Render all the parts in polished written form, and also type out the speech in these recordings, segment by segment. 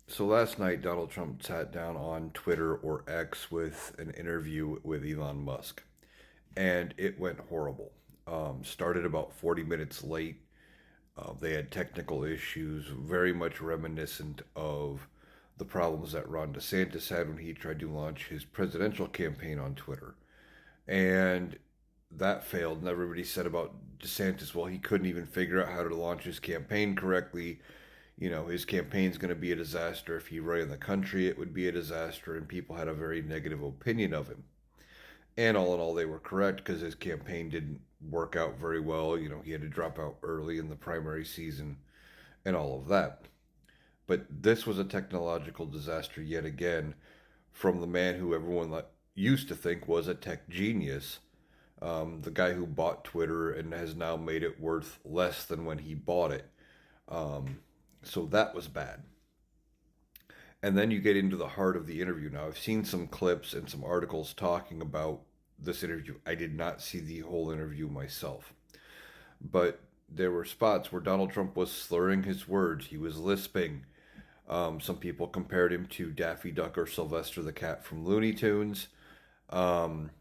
So last night, Donald Trump sat down on Twitter or X with an interview with Elon Musk, and it went horrible. Started about 40 minutes late. They had technical issues, very much reminiscent of the problems that Ron DeSantis had when he tried to launch his presidential campaign on Twitter. And that failed, and everybody said about DeSantis, well, he couldn't even figure out how to launch his campaign correctly. His campaign's going to be a disaster. If he ran the country, it would be a disaster, and people had a very negative opinion of him. And all in all, they were correct because his campaign didn't work out very well. He had to drop out early in the primary season and all of that. But this was a technological disaster yet again from the man who everyone used to think was a tech genius, the guy who bought Twitter and has now made it worth less than when he bought it. Um, so that was bad. And then you get into the heart of the interview. Now, I've seen some clips and some articles talking about this interview. I did not see the whole interview myself, but there were spots where Donald Trump was slurring his words. He was lisping. Some people compared him to Daffy Duck or Sylvester the Cat from Looney Tunes. Um,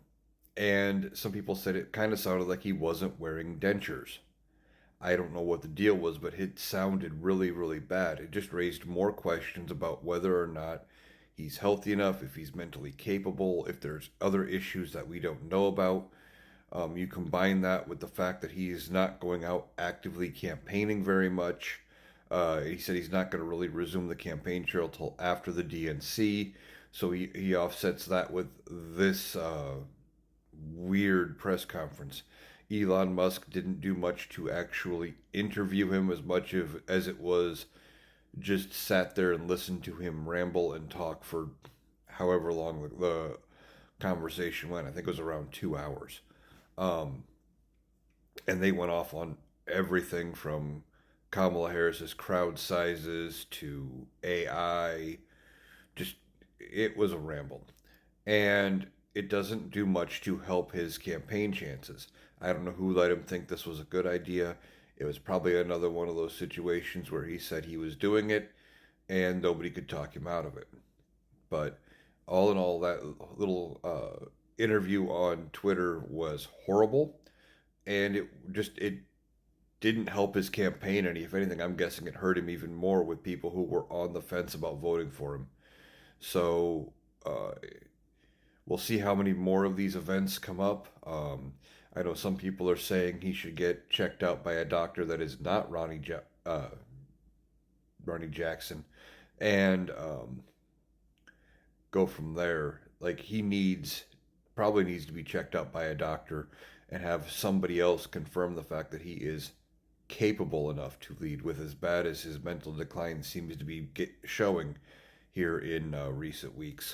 and some people said it kind of sounded like he wasn't wearing dentures. I don't know what the deal was, but it sounded really, really bad. It just raised more questions about whether or not he's healthy enough, if he's mentally capable, if there's other issues that we don't know about. You combine that with the fact that he is not going out actively campaigning very much. He said he's not going to really resume the campaign trail till after the DNC. So he offsets that with this weird press conference. Elon Musk didn't do much to actually interview him as much as it was just sat there and listened to him ramble and talk for however long the conversation went. I think it was around 2 hours. Um, and they went off on everything from Kamala Harris's crowd sizes to AI. Just, it was a ramble. And it doesn't do much to help his campaign chances. I don't know who let him think this was a good idea. It was probably another one of those situations where he said he was doing it and nobody could talk him out of it. But all in all, that little interview on Twitter was horrible, and it didn't help his campaign any. If anything, I'm guessing it hurt him even more with people who were on the fence about voting for him. So we'll see how many more of these events come up. I know some people are saying he should get checked out by a doctor that is not Ronnie Jackson, and go from there. Like probably needs to be checked out by a doctor and have somebody else confirm the fact that he is capable enough to lead, with as bad as his mental decline seems to be showing here in recent weeks.